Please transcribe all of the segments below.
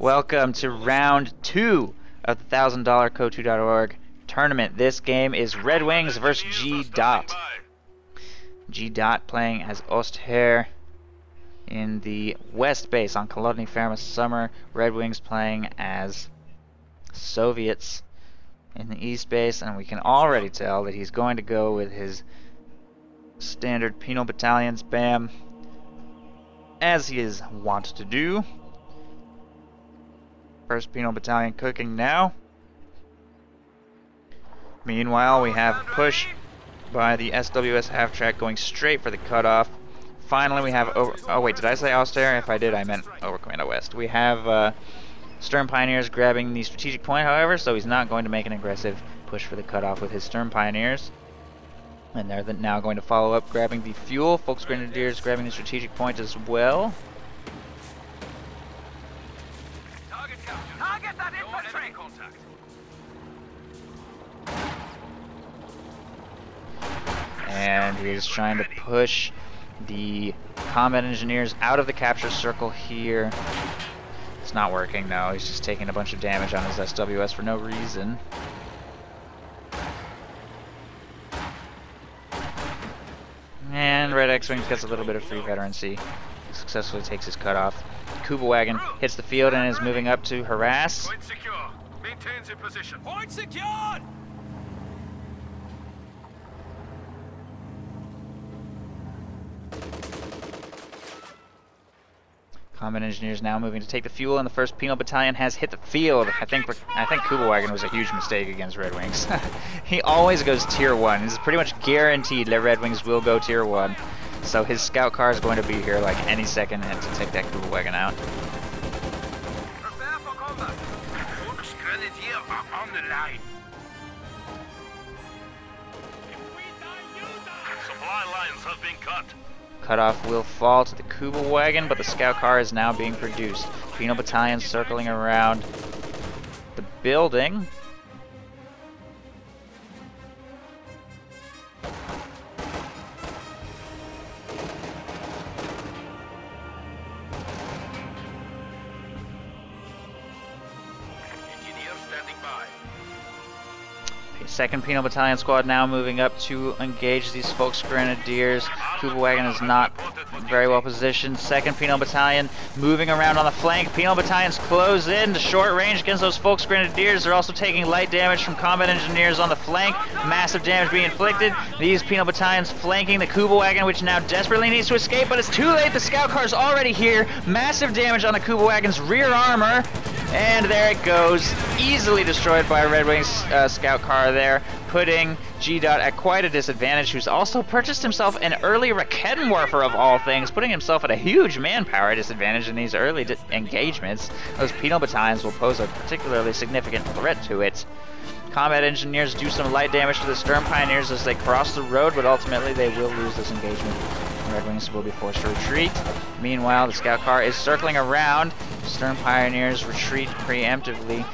Welcome to round 2 of the $1,000 Kotu.org tournament. This game is RedxWings versus Gdot. Gdot playing as Osther in the west base on Kolodny Ferma Summer. RedxWings playing as Soviets in the east base, and we can already tell that he's going to go with his standard penal battalions, bam, as he is wont to do. First penal battalion cooking now. Meanwhile, we have push by the SWS half track going straight for the cutoff. Finally, we have oh wait, did I say Osther? If I did, I meant over Commando West. We have Stern Pioneers grabbing the strategic point, however, so he's not going to make an aggressive push for the cutoff with his Stern Pioneers. And they're now going to follow up, grabbing the fuel. Volksgrenadiers grabbing the strategic point as well. Target that infantry! Contact. And he's trying to push the combat engineers out of the capture circle here. It's not working, no. He's just taking a bunch of damage on his SWS for no reason. And RedxWings gets a little bit of free veterancy. Successfully takes his cutoff. Kuba wagon hits the field and is moving up to harass. Point secure. Maintains your position. Point secured! Combat engineers now moving to take the fuel, and the first penal battalion has hit the field. I think Kuba wagon was a huge mistake against RedxWings. He always goes tier 1. It's pretty much guaranteed that RedxWings will go tier 1. So his scout car is going to be here like any second and to take that Kuba wagon out. Prepare for combat. Volksgrenadier are on the line. Supply lines have been cut. Cutoff will fall to the Kuba wagon, but the scout car is now being produced. Penal battalion circling around the building. Engineer standing by. Second Penal Battalion squad now moving up to engage these Volksgrenadiers. Kuba wagon is not very well positioned. Second Penal Battalion moving around on the flank. Penal Battalions close in to short range against those Volksgrenadiers. They're also taking light damage from combat engineers on the flank. Massive damage being inflicted. These Penal Battalions flanking the Kuba wagon, which now desperately needs to escape, but it's too late. The scout car is already here. Massive damage on the Kuba wagon's rear armor. And there it goes, easily destroyed by a RedxWings scout car there, putting Gdot at quite a disadvantage, who's also purchased himself an early Raketenwerfer of all things, putting himself at a huge manpower disadvantage in these early engagements. Those penal battalions will pose a particularly significant threat to it. Combat engineers do some light damage to the Stern Pioneers as they cross the road, but ultimately they will lose this engagement. RedxWings will be forced to retreat. Meanwhile, the scout car is circling around. Stern Pioneers retreat preemptively.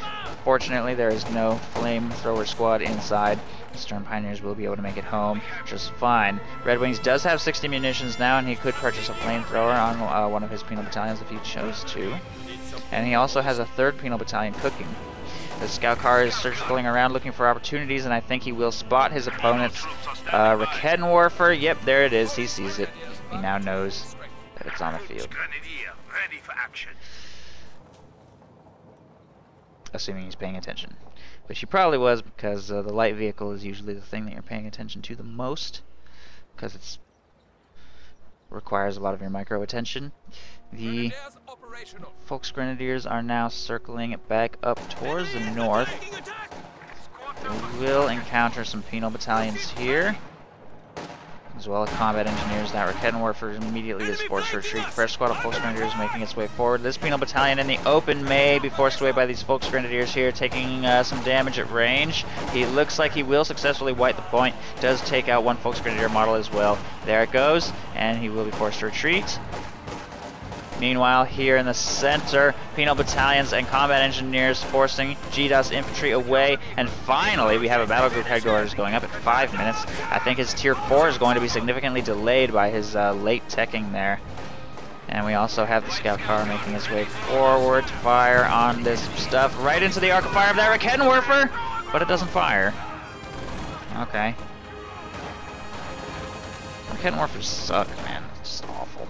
Fortunately, there is no flamethrower squad inside. The Stern Pioneers will be able to make it home just fine. RedxWings does have 60 munitions now, and he could purchase a flamethrower on one of his penal battalions if he chose to. And he also has a third penal battalion cooking. The scout car is circling around looking for opportunities, and I think he will spot his opponent's Raketenwerfer. Yep, there it is. He sees it. He now knows that it's on the field. Ready for action. Assuming he's paying attention. Which he probably was, because the light vehicle is usually the thing that you're paying attention to the most, because it requires a lot of your micro attention. The Volksgrenadiers are now circling it back up towards the north. We will encounter some penal battalions here, as well as combat engineers. That Raketenwerfer immediately is forced to retreat. Fresh squad of Volksgrenadiers making its way forward. This penal battalion in the open may be forced away by these Volksgrenadiers here, taking some damage at range. He looks like he will successfully wipe the point. Does take out one Volksgrenadier model as well. There it goes, and he will be forced to retreat. Meanwhile, here in the center, penal battalions and combat engineers forcing Gdot's infantry away. And finally, we have a battle group headquarters going up at 5 minutes. I think his tier 4 is going to be significantly delayed by his late teching there. And we also have the scout car making its way forward to fire on this stuff right into the arc of fire of that Rakettenwerfer, but it doesn't fire. Okay. Rakettenwerfers suck, man. It's just awful.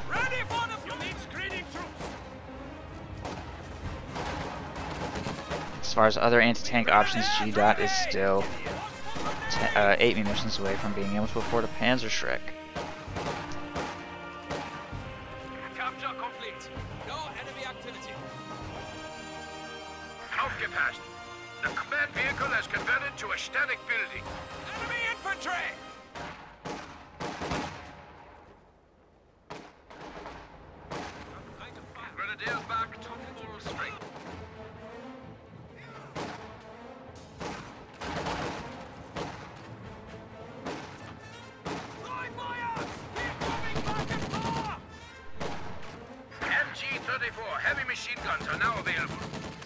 Ready for the you need screening troops. As far as other anti-tank options, Gdot is still 8 munitions away from being able to afford a Panzerschreck. Capture complete. No enemy activity. Aufgepasst. The command vehicle has converted to a static building. Enemy infantry! Grenadiers back to full strength. MG-34 heavy machine guns are now available.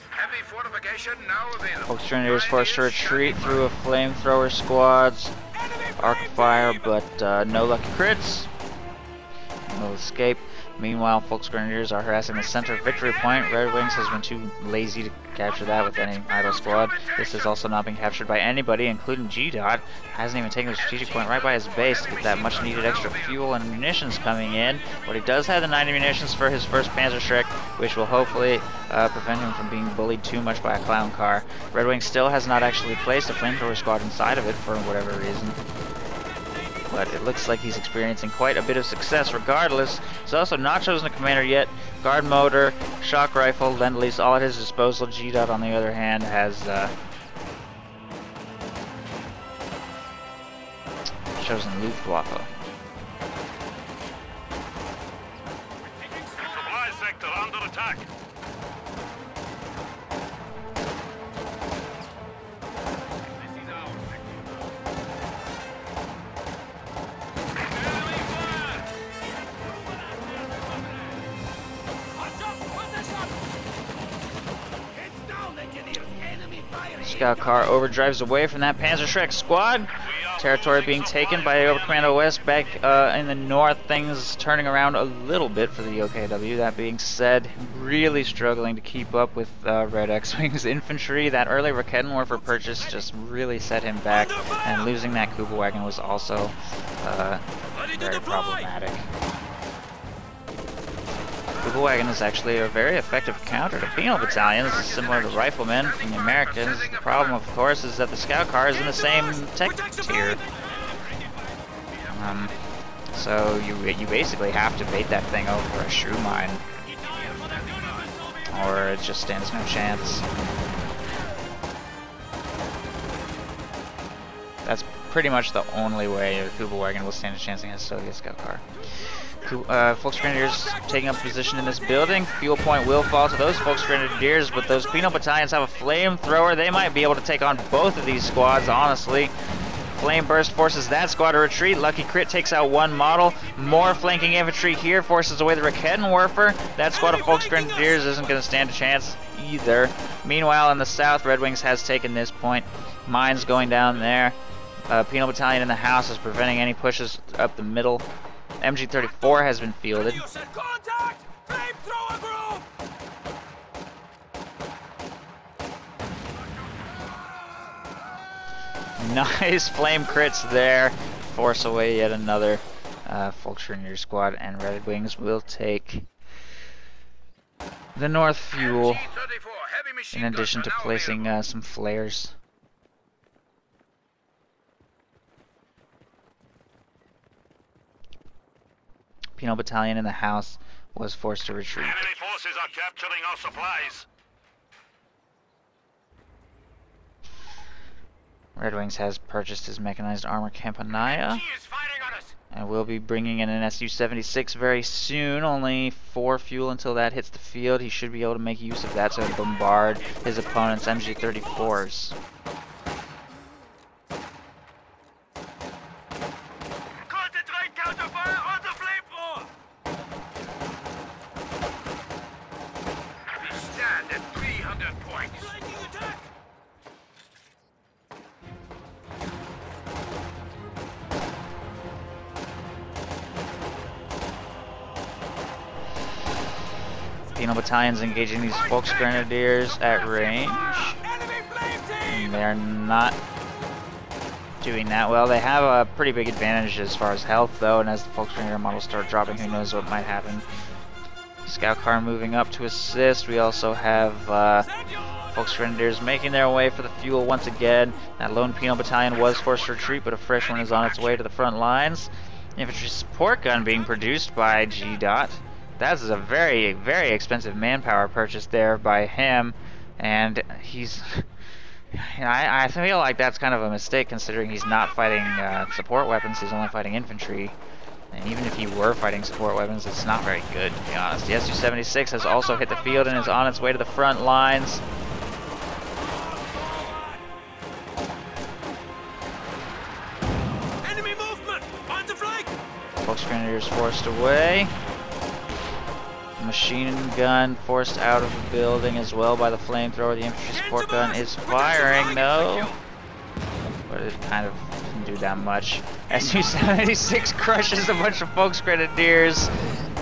Heavy fortification now available. Folks Grenadiers forced to retreat through a flamethrower squad's arc fire, but no lucky crits. No escape. Meanwhile, Folks Grenadiers are harassing the center victory point. RedxWings has been too lazy to capture that with any idle squad. This has also not been captured by anybody, including Gdot. Hasn't even taken the strategic point right by his base to get that much needed extra fuel and munitions coming in. But he does have the 90 munitions for his first Panzerschreck, which will hopefully prevent him from being bullied too much by a clown car. RedxWings still has not actually placed a flamethrower squad inside of it for whatever reason, but it looks like he's experiencing quite a bit of success regardless. He's also not chosen a commander yet. Guard motor, shock rifle, Lend-Lease, all at his disposal. Gdot, on the other hand, has chosen Luftwaffe. Supply sector under attack. Scout car overdrives away from that Panzerschreck squad. Territory being taken by Oberkommando West. Back in the north, things turning around a little bit for the OKW. That being said, really struggling to keep up with RedxWings infantry. That early Rakettenwerfer purchase just really set him back, and losing that Kubelwagen was also very problematic. Kubelwagen is actually a very effective counter to penal battalions, similar to riflemen from the Americans. The problem, of course, is that the scout car is in the same tech tier. So you basically have to bait that thing over a shrew mine, or it just stands no chance. That's pretty much the only way a Kubelwagen will stand a chance against a Soviet scout car. Folks Grenadiers taking up position in this building. Fuel point will fall to those Folks Grenadiers, but those penal battalions have a flamethrower. They might be able to take on both of these squads, honestly. Flame Burst forces that squad to retreat. Lucky Crit takes out one model. More flanking infantry here forces away the Rakettenwerfer. That squad of Folks Grenadiers isn't going to stand a chance either. Meanwhile, in the south, RedxWings has taken this point. Mines going down there. Penal battalion in the house is preventing any pushes up the middle. MG-34 has been fielded. Contact! Flamethrower group! Nice flame crits there. Force away yet another Folks Grenadier squad, and RedxWings will take the north fuel, in addition to placing some flares. Penal battalion in the house was forced to retreat. Enemy forces are capturing our supplies. RedxWings has purchased his mechanized armor Campanaya, and will be bringing in an Su-76 very soon. Only 4 fuel until that hits the field. He should be able to make use of that to bombard his opponent's MG-34s. Concentrate counterfire on the flamethrower! We stand at 300 points. Attack! Penal Battalion's engaging these Volksgrenadiers at range. And they're not doing that well. They have a pretty big advantage as far as health, though, and as the Volksgrenadier models start dropping, who knows what might happen. Scout car moving up to assist. We also have Volksgrenadiers making their way for the fuel once again. That lone Penal Battalion was forced to retreat, but a fresh one is on its way to the front lines. Infantry support gun being produced by Gdot. That is a very, very expensive manpower purchase there by him, and he's... I feel like that's kind of a mistake considering he's not fighting support weapons, he's only fighting infantry. And even if he were fighting support weapons, it's not very good, to be honest. The Su-76 has also hit the field and is on its way to the front lines. Enemy movement! On the flank! Volksgrenadiers forced away. Machine gun forced out of the building as well by the flamethrower. The infantry support gun is firing, no. But it kind of doesn't do that much. Su-76 crushes a bunch of Volksgrenadiers,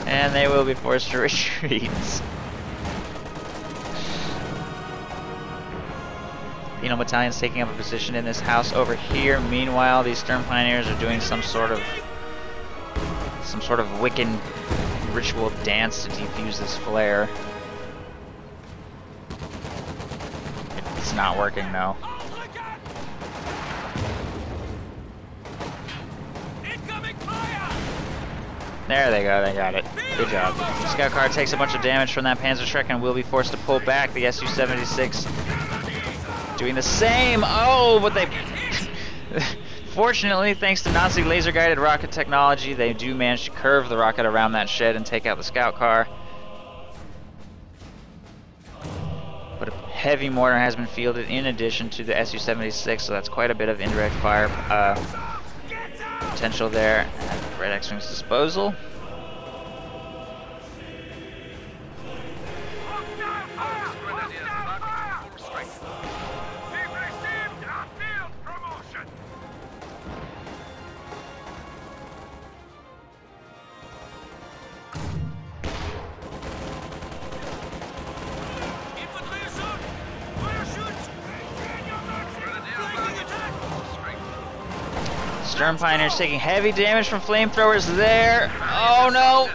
and they will be forced to retreat. Penal Battalion's taking up a position in this house over here. Meanwhile, these Stern Pioneers are doing some sort of Wiccan ritual dance to defuse this flare. It's not working though. There they go, they got it. Good job. Scout car takes a bunch of damage from that Panzerschreck and will be forced to pull back. The Su-76 doing the same. Oh, but they... Fortunately, thanks to Nazi laser-guided rocket technology, they do manage to curve the rocket around that shed and take out the scout car. But a heavy mortar has been fielded in addition to the Su-76, so that's quite a bit of indirect fire potential there at RedxWings' disposal. Stern Pioneers taking heavy damage from flamethrowers there. Oh no!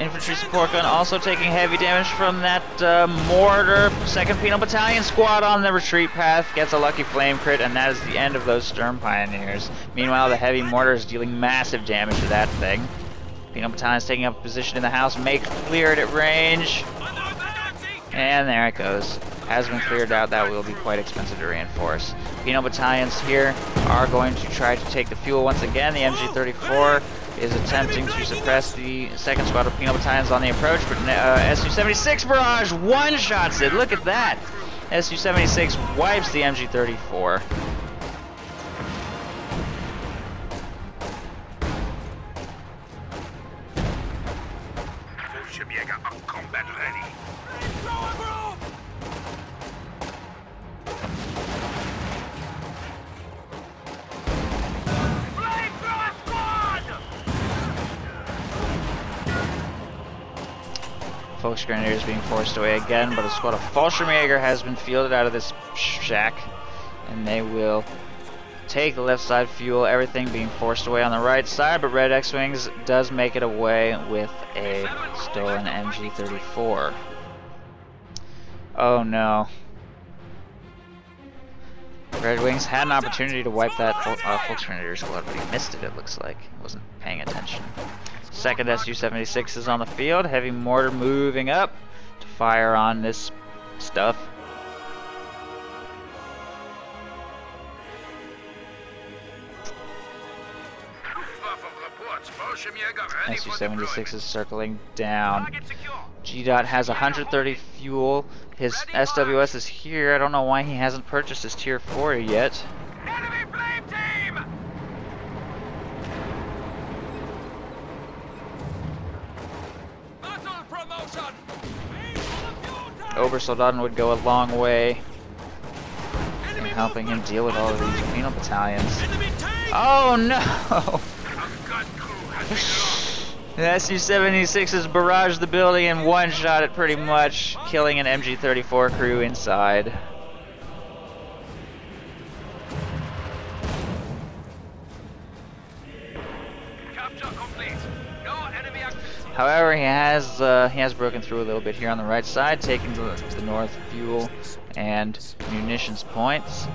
Infantry support gun also taking heavy damage from that mortar. 2nd Penal Battalion squad on the retreat path gets a lucky flame crit, and that is the end of those Stern Pioneers. Meanwhile, the heavy mortar is dealing massive damage to that thing. Penal Battalion is taking up a position in the house. Make cleared at range. And there it goes. Has been cleared out. That will be quite expensive to reinforce. Penal Battalions here are going to try to take the fuel once again. The MG-34 is attempting to suppress the 2nd Squad of Penal Battalions on the approach, but Su-76 barrage one-shots it. Look at that. Su-76 wipes the MG-34. Combat ready. Volksgrenadiers being forced away again, but a squad of Fallschirmjäger has been fielded out of this shack, and they will take the left side fuel, everything being forced away on the right side, but RedxWings does make it away with a stolen MG-34. Oh no. RedxWings had an opportunity to wipe that Volksgrenadier squad, but he missed it, it looks like. He wasn't paying attention. 2nd Su-76 is on the field. Heavy mortar moving up to fire on this stuff. Su-76 is circling down. Gdot has 130 fuel. His SWS is here. I don't know why he hasn't purchased his tier 4 yet. Enemy flame team! Battle promotion! Obersoldaten would go a long way in helping him deal with all of these penal battalions. Oh no! The Su-76 has barraged the building and one-shot it pretty much, killing an MG-34 crew inside. Capture complete. No enemy activity. However, he has broken through a little bit here on the right side, taking the north fuel and munitions points.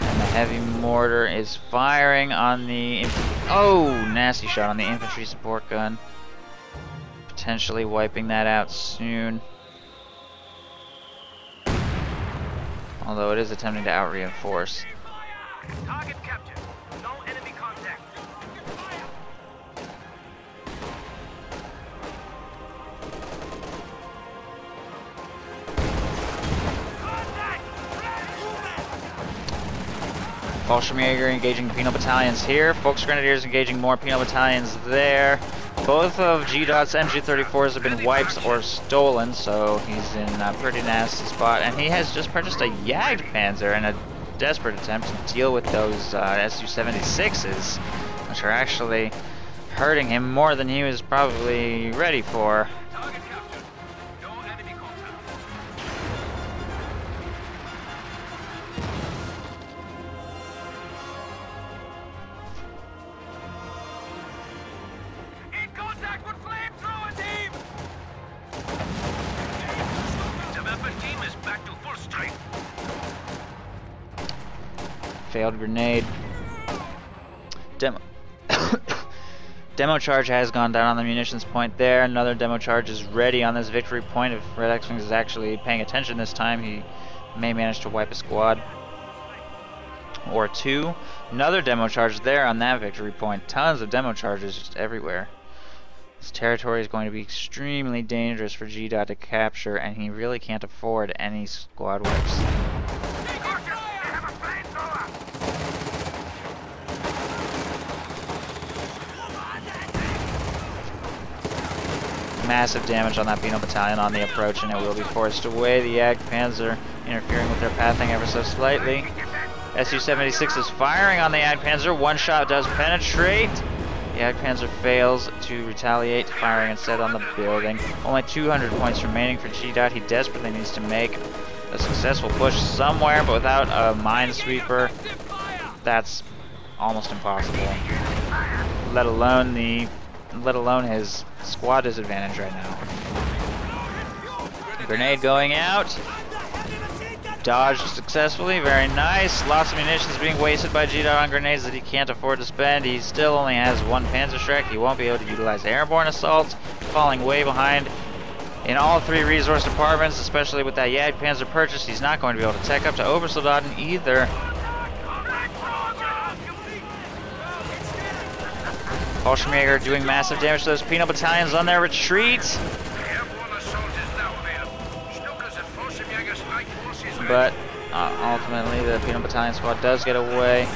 And the heavy mortar is firing on the nasty shot on the infantry support gun, potentially wiping that out soon. Although it is attempting to out-reinforce. Target captured. No enemy contact. Fallschirmjäger engaging penal battalions here. Volksgrenadiers engaging more penal battalions there. Both of Gdot's MG-34s have been wiped or stolen, so he's in a pretty nasty spot. And he has just purchased a Jagdpanzer in a desperate attempt to deal with those Su-76s, which are actually hurting him more than he was probably ready for. Target captured. No enemy contact. In contact with flamethrower team! The weapon team is back to full strength. Failed grenade. Demo charge has gone down on the munitions point there. Another demo charge is ready on this victory point. If RedxWings is actually paying attention this time, he may manage to wipe a squad or two. Another demo charge there on that victory point. Tons of demo charges just everywhere. This territory is going to be extremely dangerous for Gdot to capture, and he really can't afford any squad wipes. Massive damage on that penal battalion on the approach, and it will be forced away. The Jagdpanzer interfering with their pathing ever so slightly. Su-76 is firing on the Jagdpanzer. One shot does penetrate. The Jagdpanzer fails to retaliate, firing instead on the building. Only 200 points remaining for Gdot. He desperately needs to make a successful push somewhere, but without a minesweeper, that's almost impossible. Let alone his squad disadvantage right now. Grenade going out. Dodged successfully, very nice. Lots of munitions being wasted by Gdot on grenades that he can't afford to spend. He still only has one Panzerschreck. He won't be able to utilize airborne assault, falling way behind in all three resource departments, especially with that Jagdpanzer purchase. He's not going to be able to tech up to Obersoldaten either. Fallschirmjäger doing massive damage to those penal battalions on their retreat. But ultimately the penal battalion squad does get away.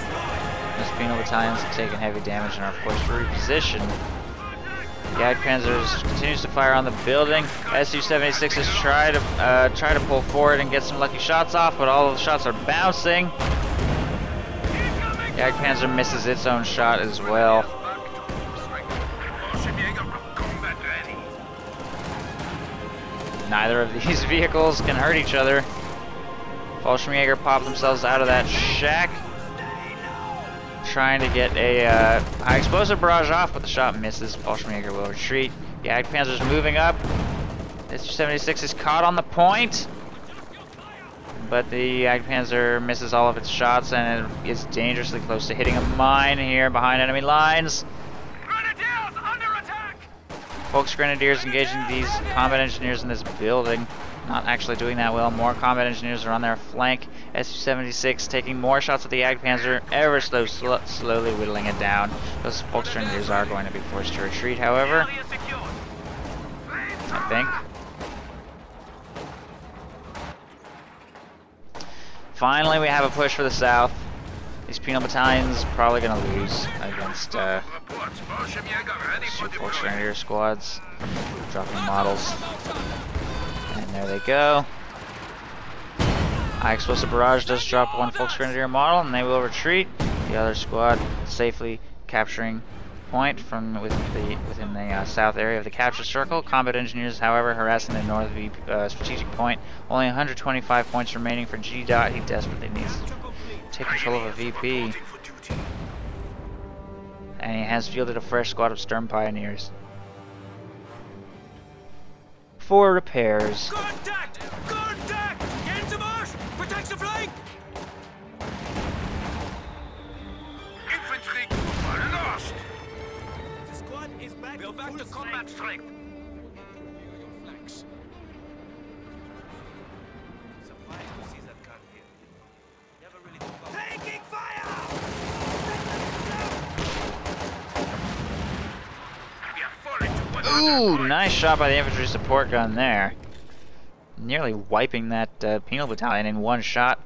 Those penal battalions have taken heavy damage and are forced to reposition. Jagdpanzer continues to fire on the building. Su-76s try to pull forward and get some lucky shots off, but all of the shots are bouncing. Jagdpanzer misses its own shot as well. Neither of these vehicles can hurt each other. Fallschirmjäger pop themselves out of that shack, trying to get a high explosive barrage off, but the shot misses. Fallschirmjäger will retreat. Jagdpanzer's moving up. Su-76 is caught on the point, but the Jagdpanzer misses all of its shots and it is dangerously close to hitting a mine here behind enemy lines. Grenadiers under attack! Volksgrenadiers engaging these combat engineers in this building. Not actually doing that well. More combat engineers are on their flank. Su-76 taking more shots at the Jagdpanzer, ever so slowly whittling it down. Those Volksgrenadiers are going to be forced to retreat, however. I think. Finally, we have a push for the south. These penal battalions probably going to lose against Volksgrenadier squads. Dropping models. And there they go. High explosive barrage does drop one Volksgrenadier model, and they will retreat. The other squad safely capturing point from within the south area of the capture circle. Combat engineers, however, harassing the north strategic point. Only 125 points remaining for Gdot. He desperately needs to take control of a VP. And he has fielded a fresh squad of Sturm Pioneers. For repairs. Contact! Contact! Get to marsh! Protect the flank! Infantry are lost! The squad is back. We're back to combat strength. Flanks. Surprised to see that gun here. Never really taking fire! Ooh, nice shot by the infantry support gun there. Nearly wiping that penal battalion in one shot,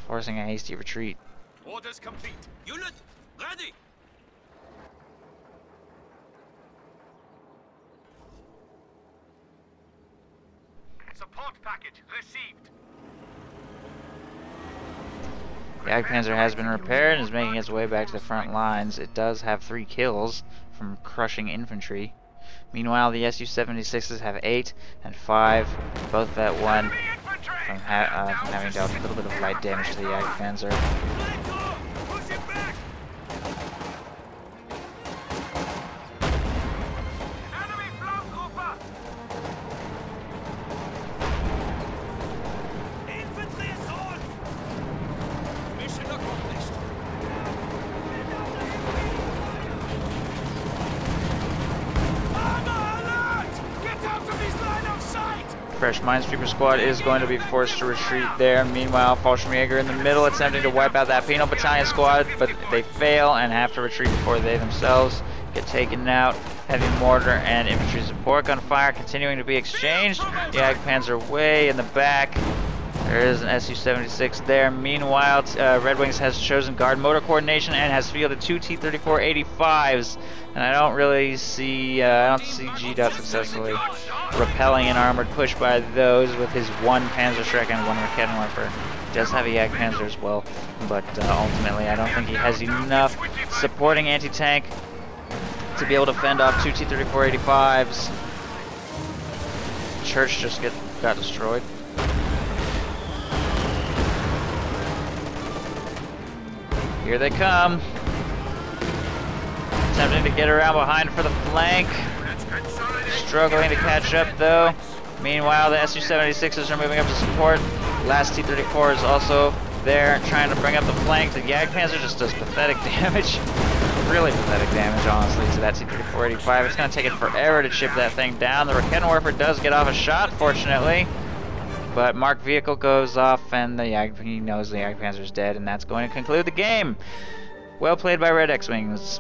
forcing a hasty retreat. Orders complete. Unit, ready! Support package received. The Jagdpanzer has been repaired and is making its way back to the front lines. It does have 3 kills from crushing infantry. Meanwhile, the Su-76s have 8 and 5, both at 1 from having dealt a little bit of light damage to the Jagdpanzer. Push it back! Enemy Flammgruppe! Infantry assault! Mission accomplished. Fresh Minesweeper squad is going to be forced to retreat there. Meanwhile, Fallschirmjäger in the middle attempting to wipe out that penal battalion squad, but they fail and have to retreat before they themselves get taken out. Heavy mortar and infantry support gunfire continuing to be exchanged. The Jagdpanzer way in the back. There is an Su-76 there. Meanwhile, RedxWings has chosen guard motor coordination and has fielded 2 T-34-85s. And I don't really see, Gdot successfully repelling an armored push by those with his 1 Panzerschreck and 1 Rakettenwerfer. He does have a Jagdpanzer as well, but ultimately I don't think he has enough supporting anti-tank to be able to fend off 2 T-34-85s. Church just got destroyed. Here they come. Attempting to get around behind for the flank. Struggling to catch up though. Meanwhile, the Su-76s are moving up to support. Last T-34 is also there trying to bring up the flank. The Jagdpanzer just does pathetic damage. Really pathetic damage, honestly, to that T-34-85. It's going to take it forever to chip that thing down. The Rakettenwerfer does get off a shot, fortunately. But marked vehicle goes off, and he knows the Jagdpanzer is dead, and that's going to conclude the game. Well played by RedxWings.